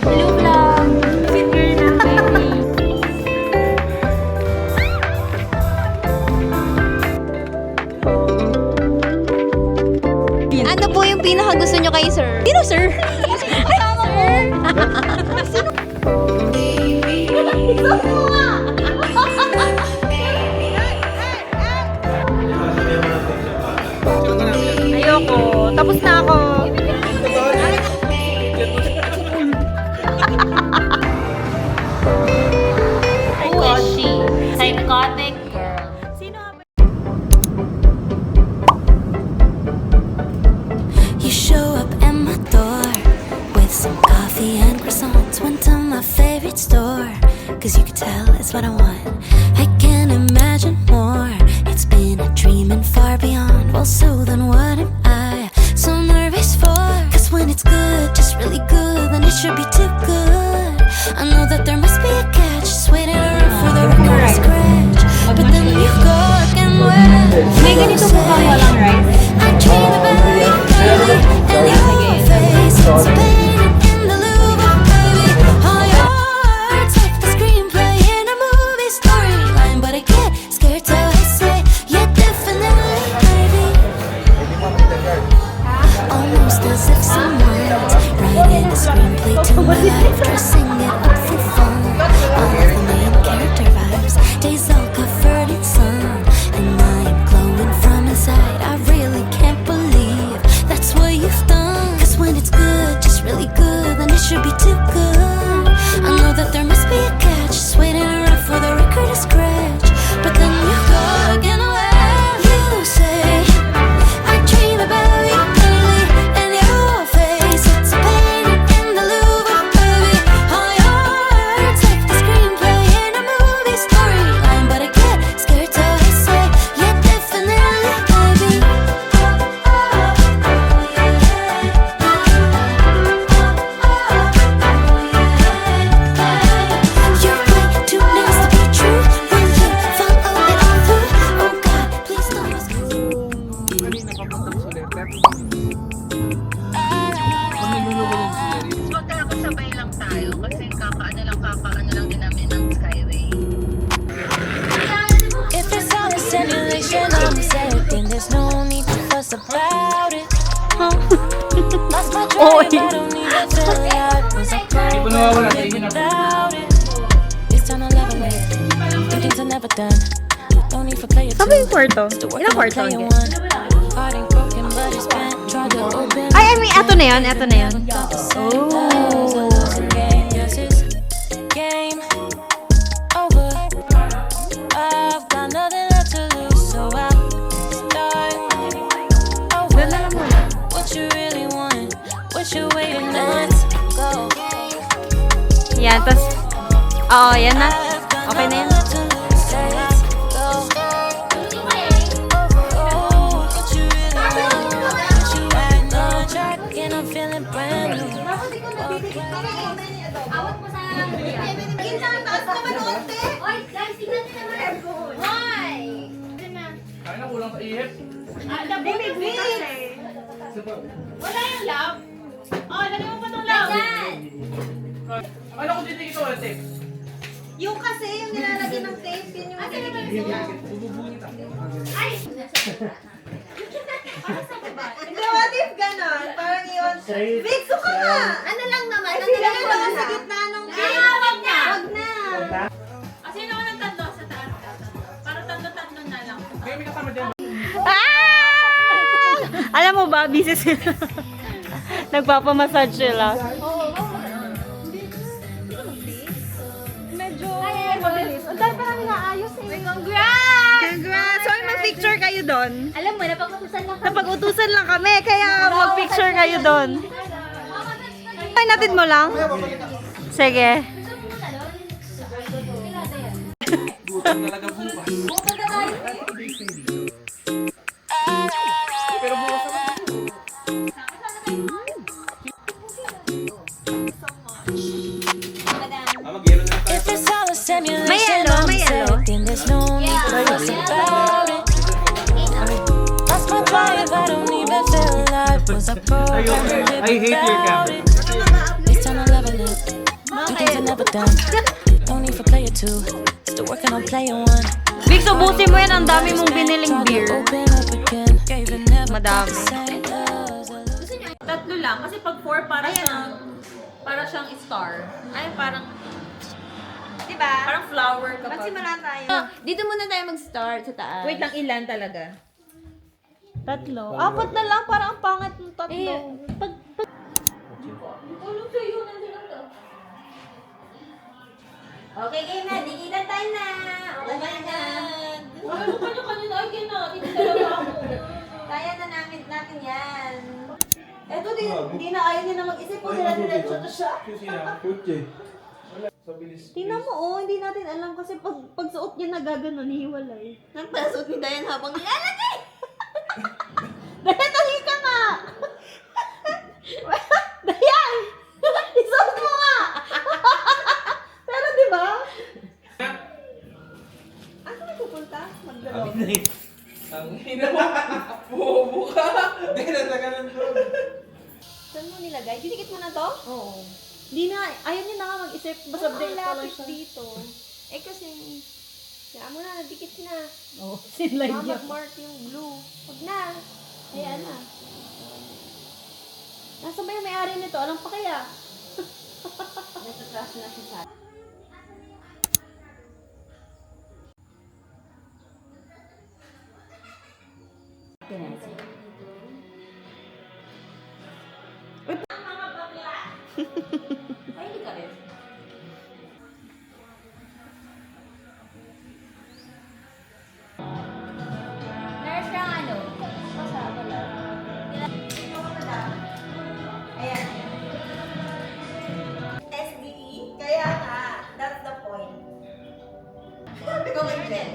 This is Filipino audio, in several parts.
Hello vlog! Fit girl ng baby. Ano po yung pinaka gusto nyo kay sir? Sino sir? Kasama mo? Sino? Ayoko. Tapos na ako. Who is she? Psychotic girl. You show up at my door with some coffee and croissants. Went to my favorite store, cause you could tell it's what I want. I can't imagine more. It's been a dream and far beyond. Well, so then what am I so nervous for? Cause when it's good, just really good, then it should be too good. I know that there must be a catch, just waiting around for the record to scratch. But then you go again when May ganito po ba walang rice? I dream about you, baby, and your face. It's painted in the Louvre, baby. All your words like the screenplay in a movie storyline, but I get scared till I say, yeah, definitely, baby. Almost as if someone's writing a screenplay to my life, dressing it up for fun. All of the main character vibes, days all covered in sun, and I am glowing from inside. I really can't believe that's what you've done. Cause when it's good, just really good, then it should be too good. I know that there must be a catch, just waiting around for the record to scratch. But then you go again where you say, I dream about you daily, and your face, it's painted in the Louvre, baby. All your words like the screenplay in a movie storyline, but I get scared till I say, yeah, definitely, baby. You're way too nice to be true when you follow it all through. Oh God, please don't ask. Magkakasabay lang tayo kasi kakaano lang din namin ng Skyway. If it's all a simulation, I'm certain there's no need to fuss about it. Lost my drive, I don't even feel like was a problem without it. It's time to level it. Things are never done. No need for player two. Saan ba yung kwarto? Still Ilang working kwarto on ang player ganyan? one. Heart ain't broken, but it's bent. Tried to open. Ay, I mean, eto na yan, eto na yan. Oh. Yes, it's game over. I've got nothing left to lose, so I start over. What you really want, what you waiting on? Go. Yan, tas, oo, yan na. I've got Okay na yan. nothing left to lose, say let's go. Oh, what you really want, what you waiting on? Track and I'm feeling brand new. Kaya na kulang sa ihip. Wala yung love? Oh, lagyan mo pa itong love. Ano kung titigil ito, ate? Yung kasi, yung nilalagyan ng tape, yun yung Bububungit ako. Ay! Hindi, what if ganon? Parang yun. Vicso ka nga! Ano lang naman? Ay, sila ka naman sa gitna nung tape. Wag na! Wag na! Sino ko ng tatlo sa taas? Para tatlo-tatlo na lang. Kaya may kasama dyan. Ah! Alam mo ba, busy sila. Nagpapamassage sila. Medyo mabilis. Ang dahil parang naayos eh. Congrats! Congrats! So, mag-picture kayo doon. Alam mo, napag-utusan lang kami. Napag-utusan lang kami, kaya mag-picture kayo doon. Ay, natin mo lang? Sige. Gutom talaga bukas. Pero bukas naman. If it's all a simulation, May yellow, I'm may yellow. certain there's no need to fuss about it. Lost my drive, I don't even feel like was a program I hate your camera. without it. It's time to level it. Two things I never done. Don't need for player two. Still working on player one. Vic, subusin mo yan. Ang dami mong biniling beer. Open up again. Gave it never Madami. same as Tatlo lang. Kasi pag 4, para siyang star. Ay, parang Diba? flower kapag. Magsimula tayo. Dito muna tayo mag-start sa taas. Wait lang, ilan talaga? Tatlo. Apat na lang. Parang ang pangit ng tatlo. Okay, game na. Dikitan tayo na. Okay na. Ano kanya-kanya na? Ay, kaya na. Dalawa ako. Kaya na natin yan. Eto, hindi na ayaw niya na mag-isip kung nila-diretso na siya. Tingnan mo, hindi natin alam kasi pag suot niya nagaganon, hiwalay. Nang palasuot ni Dayan habang nilalagay! Dayan, tahi ka nga! Dayan! Isuot mo nga! Pero di ba? Asa na pupunta? Magdalaw. Ang hina mo. Bobo ka. Hindi, natagalan doon. Saan mo nilagay? Dinikit mo na to? Oo. Di na, ayaw niya na nga mag-isip. Basta update ka lang siya. dito. Eh kasi, kaya mo na, dikit na. Oo, sinlay Baka niya. mag-mark yung blue. Huwag na. Hayaan na. Nasa ba yung may-ari nito? Anong pa kaya? Nasa trash na siya sa... Ay, hindi ka rin. Nurse lang ano? Ayan. SDE? Kaya nga, that's the point. Sabi ko kay Jen.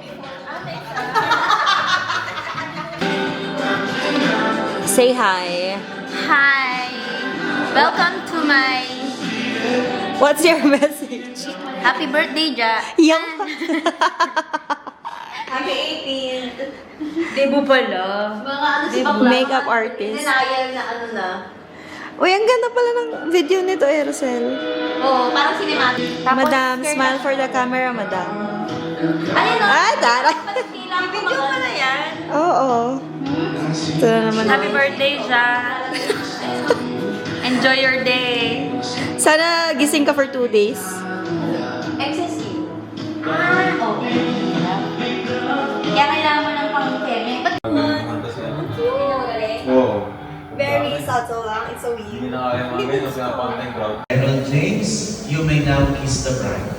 Say hi. Hi! Welcome to my What's your message? happy birthday, Ja. Yung... Happy 18th. Debo pala. Mga ano si bakla. Makeup artist. Denial na ano na. Uy, ang ganda pala ng video nito, Aerosel. Oo, parang cinematic. Madam, smile for the camera, madam. Ayun o. Ah, tara. Video pala yan. Oo. Ito na naman. Happy birthday, Ja. Enjoy your day. Sana gising ka for 2 days. Excessive. Okay. Kaya kailangan mo ng pang-keme. Ba't hindi na magaling? Oo. Very subtle lang. It's so Hindi weird. na kaya mga ganyan sa pantay crowd. Aaron James, you may now kiss the bride.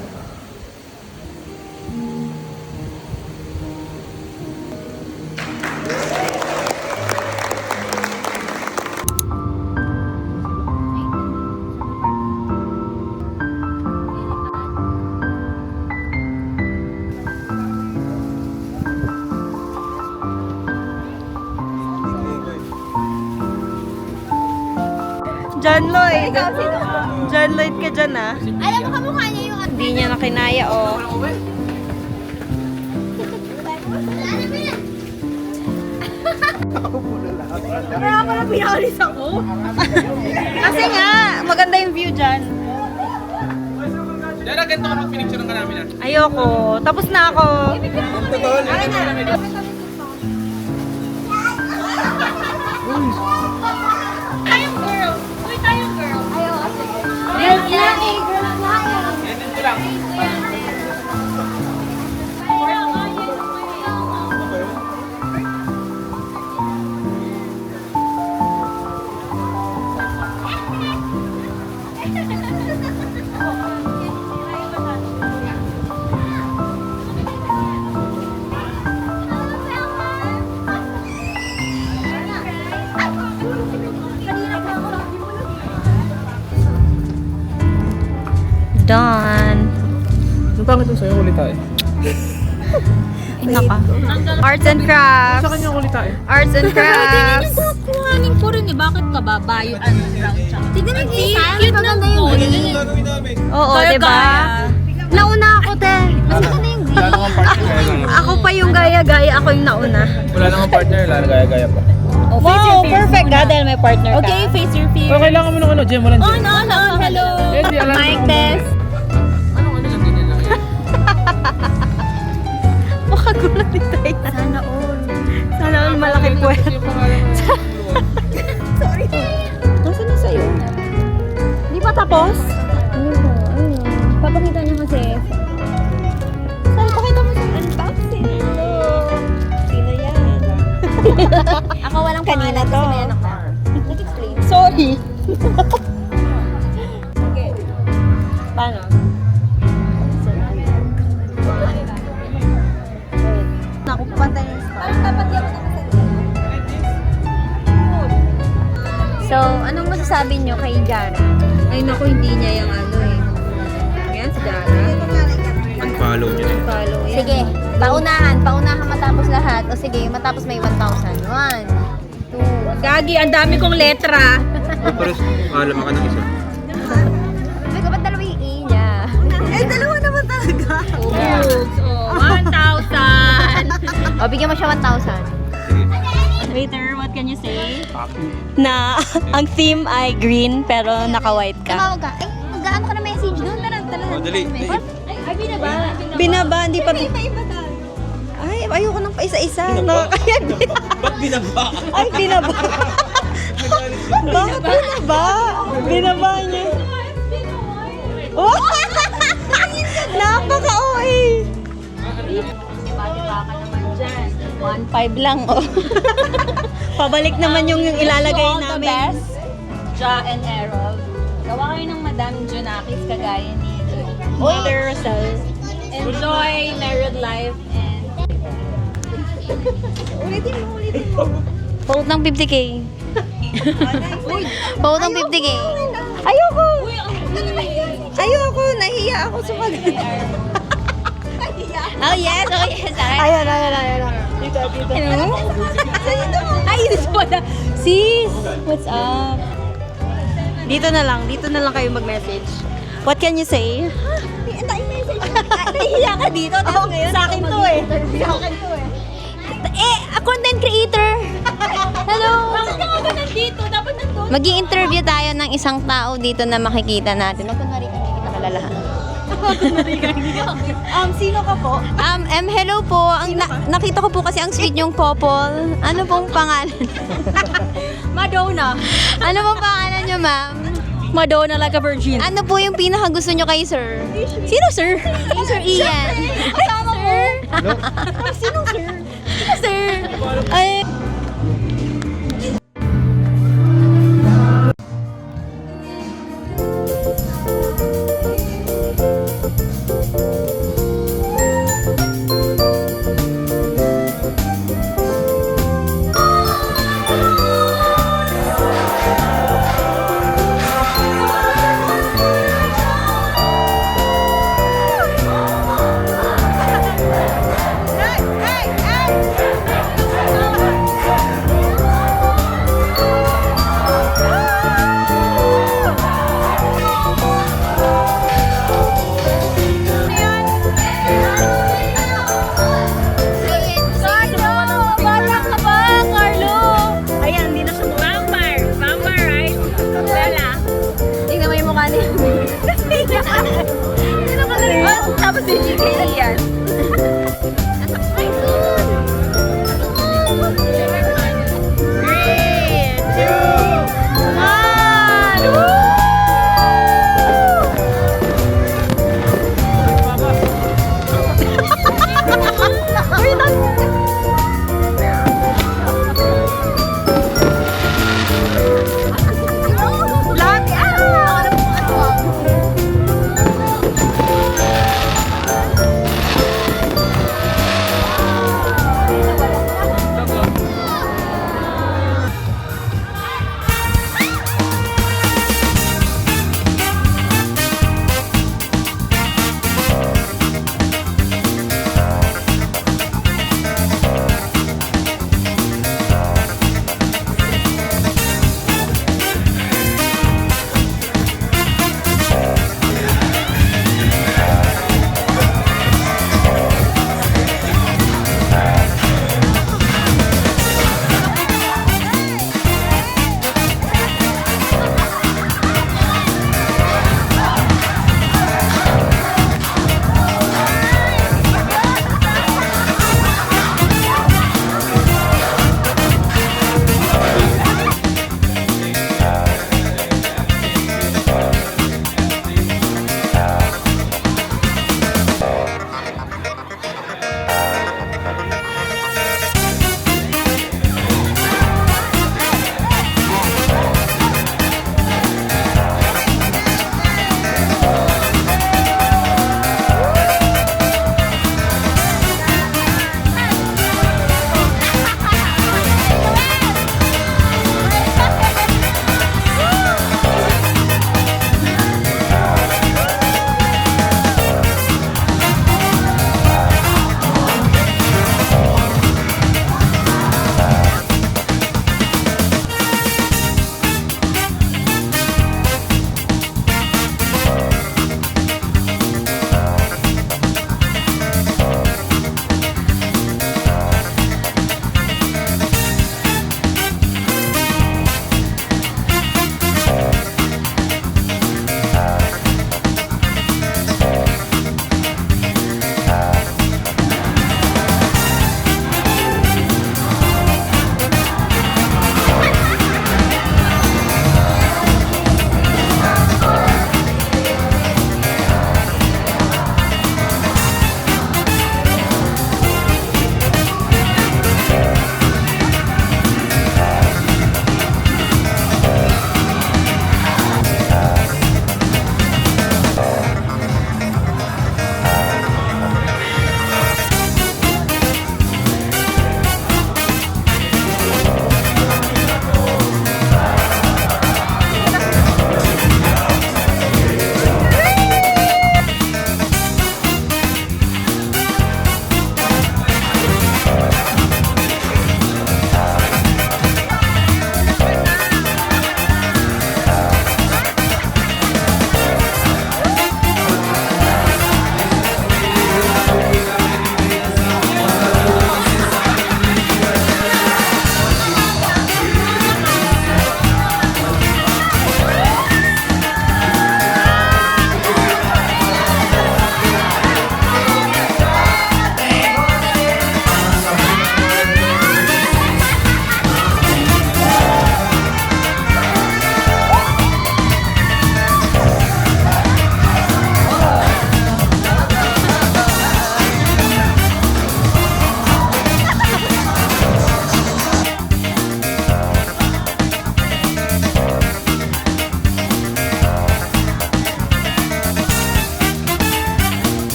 John Lloyd. John Lloyd ka dyan, ah. Alam mo kamukha niya yung Hindi niya na kinaya, oh. Kaya pala pinawalis ako. Kasi nga, maganda yung view dyan. Dara, ganito ka mag-pinicture ka namin ah. Ayoko. Tapos na ako. Akin na. Tayong girl. Uy, tayong girl. Girls lang eh. Girls lang. Edit ko lang. Done. Ang pangit yung sa'yo, ulit tayo. Naka. Arts and crafts. Sa kanya ulit tayo. Arts and crafts. Kuhanin ko rin eh. Bakit ka ba? Bayo, ano, round siya. Tignan mo yung design. Cute ng gold. Gagawin namin. Oo, Kaya diba? kaya. Nauna ako, te. Mas maganda yung Wala namang partner, kaya lang. Ako pa yung gaya-gaya. Ako yung nauna. Wala namang partner, wala na gaya-gaya pa. Oh, face Wow, your fears perfect muna. ka dahil may partner ka. Okay, face your fears. Oh, kailangan mo ng ano, Gem, walang Gem. On, hello. Eh, di, alam Mic ko. test. Anong ano lang, ganyan lang yan. Makagulat ni Diane. Sana all. Sana all malaki puwet. Yung pangalan mo. Nasaan na sa'yo? Hindi pa tapos? Ano mo? Papakita niya kasi. Saan pakita mo sa unboxing? Sino yan? Ako walang Kanina pangalan to. kasi may anak na. Nag-explain. Sorry. Paano? Naku, pantay yung spot. So, anong masasabi niyo kay Jara? Ay, naku, hindi niya yung ano eh. Yan, si Dara. Unfollow nyo na. Follow yan. Sige, paunahan matapos lahat. O sige, matapos may 1,000. 1, 2. Gagi, ang dami kong letra. Pero alam ka ng isa. Sabi ko, ba't dalawa yung E niya? Eh, dalawa naman talaga. Oops, oh, 1,000. O, bigyan mo siya 1,000. Waiter, what can you say? Na ang theme ay green pero naka-white ka. Tumawag ka. Ay, mag-ano ka na message doon? Tara. Oh, dali. Ay, binaba. Binaba, hindi pa... Ay, ayoko nang paisa-isa. No, kaya Ba't binaba? Ay, binaba. Bakit binaba? Binaba niya. Oh! Napaka-OA. Diba ka naman dyan. 1.5 lang, oh. Pabalik naman yung ilalagay namin. Ja and Errol. Gawa kayo ng Madam Junakis kagaya ni Mother Rosal. Enjoy married life and Vote ng 50k. Vote ng 50k. Ayoko! Ayoko! Nahiya ako sa pag... Oh yes, Alright. Ayan. Dito. Hello? Ay, dito pala. Sis! What's up? Dito na lang kayo mag-message. What can you say? Nahiya ka dito. Oh, sa akin to eh. Content creator. Hello. bakit ka nga ba nandito? Dapat nandun. Mag-i-interview tayo ng isang tao dito na makikita natin. Magkunwari ka, hindi kita kalalahan. Sino ka po? Hello po. Nakita ko po kasi ang sweet yung couple. Ano pong pangalan? Madonna. Ano pong pangalan nyo, ma'am? Madonna like a virgin. Ano po yung pinaka gusto nyo kay sir? Sino sir? Sir Ian. Kasama sir? Sino sir? Sir. Ay. Hey!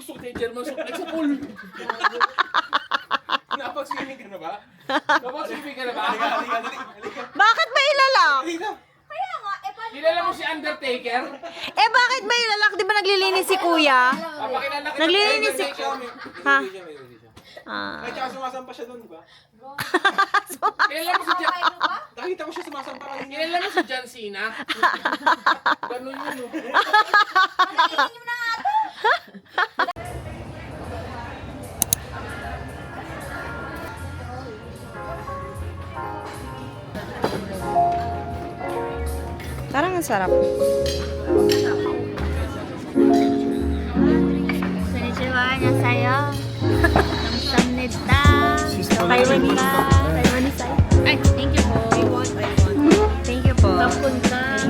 gusto ko tayo German suplex sa pool. Napag-swimming ka na ba? Napag-swimming ka na ba? Bakit ba ilalak? Kilala mo si Undertaker? Eh, bakit ba ilalak? Di ba naglilinis si kuya? Papakilala kita. Naglilinis si... Ha? Ah. Ay, tsaka sumasampa siya doon, ba? Kilala mo si John... Nakita ko siya sumasampa kanina. Kilala mo si John Cena? Ganun yun, no? Parang ang sarap. Konnichiwa, 안녕하세요. 감사합니다. Taiwanese. Taiwanese. Ay, thank you po. Thank you po. Papunta.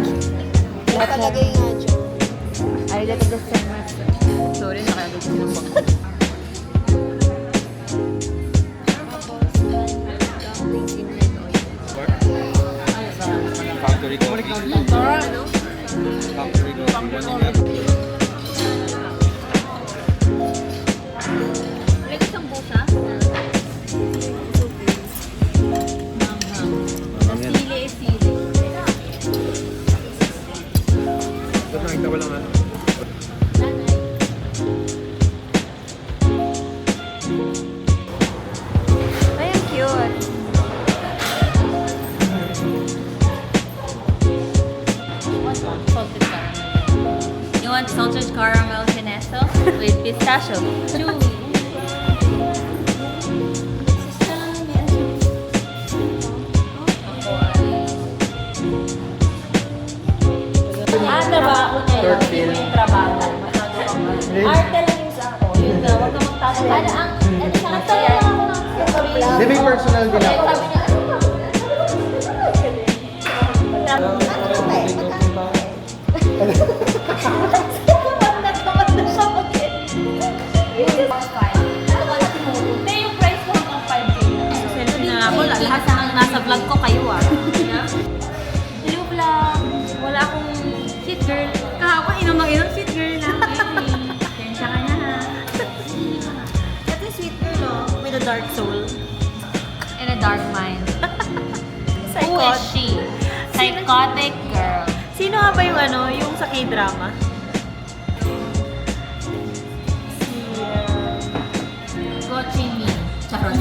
Nakalagay nga dyan. Arigato gozaimasu. Sorry, nakagod ko ng bag. Factory coffee. Factory coffee. Like isang busa. Sili. Ito nakita ko lang ano. Ay, ang cute. Salted caramel. You want salted caramel kineso with pistachio? Chewy. Diba? Yung trabaho. Arte lang yung sa ako. Yun na, huwag ka magtatanong. Ano ang, nagtanong lang ako ng Di may personal din ako. Sabi niya, hindi, yung price ko hanggang 5K. Selfie na ako, lahat ng nasa vlog ko kayo Hello vlog, wala akong sweet girl. Kahapon inom sweet girl na. Tensya ka na ha. Ito yung sweet girl, oh. With a dark soul. In a dark mind. Who is she? Psychotic girl. Sino nga ba yung ano, yung sa K-drama? Gochi me. Charot.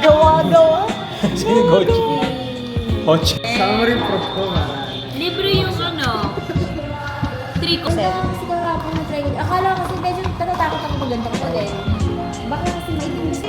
Gawa-gawa. Sino Gochi? Gochi. Sama mo rin prop ko, man. Libre yung ano. 3 ko. Kasi kahapon na-try ko. Akala ko kasi medyo natatakot ako maganda ko din. Baka kasi may gusto.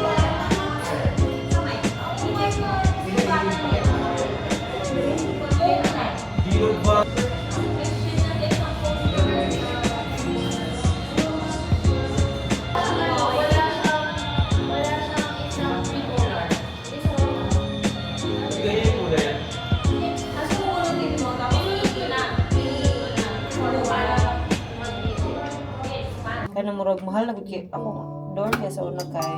Kaya murag mahal na gud ako. Dorm kaya sa una kay.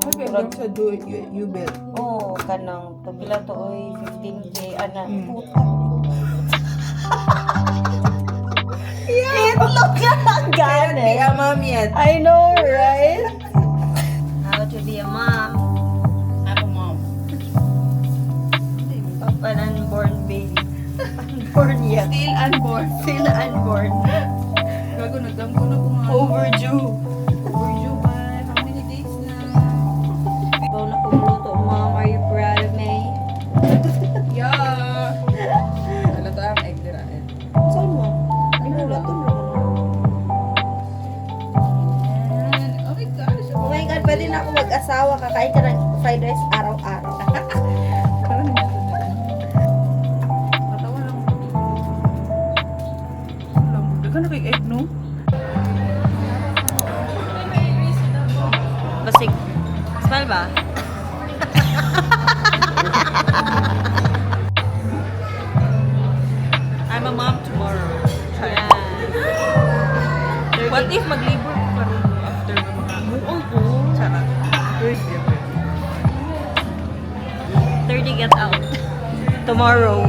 Murag sa do it you bet. Oo, kanang pagpila to oy 15K ana. Puta. Itlog ka lang gani. Mom yan. I know, right? How to be a mom. Ako mom. Of an unborn baby. Unborn yet. Still unborn. Still unborn. Gago, nagdamgo na ko nga. Overdue. Overdue ba? How many days na? Ikaw na pumuluto, Mom. Are you proud of me? Yeah. Halata ang egg nila. Saan mo? Ay, mulato mo. Oh my gosh. Oh my God, pwede na ako mag-asawa. Kakain ka ng fried rice araw-araw. Parang hindi natin na. Matawa lang. Alam mo, daga na kay egg, no? Basig. Smell ba? I'm a mom tomorrow. Yeah. What if mag-labor ko pa rin after na makamuol ko? Charot. 30 get out. Tomorrow.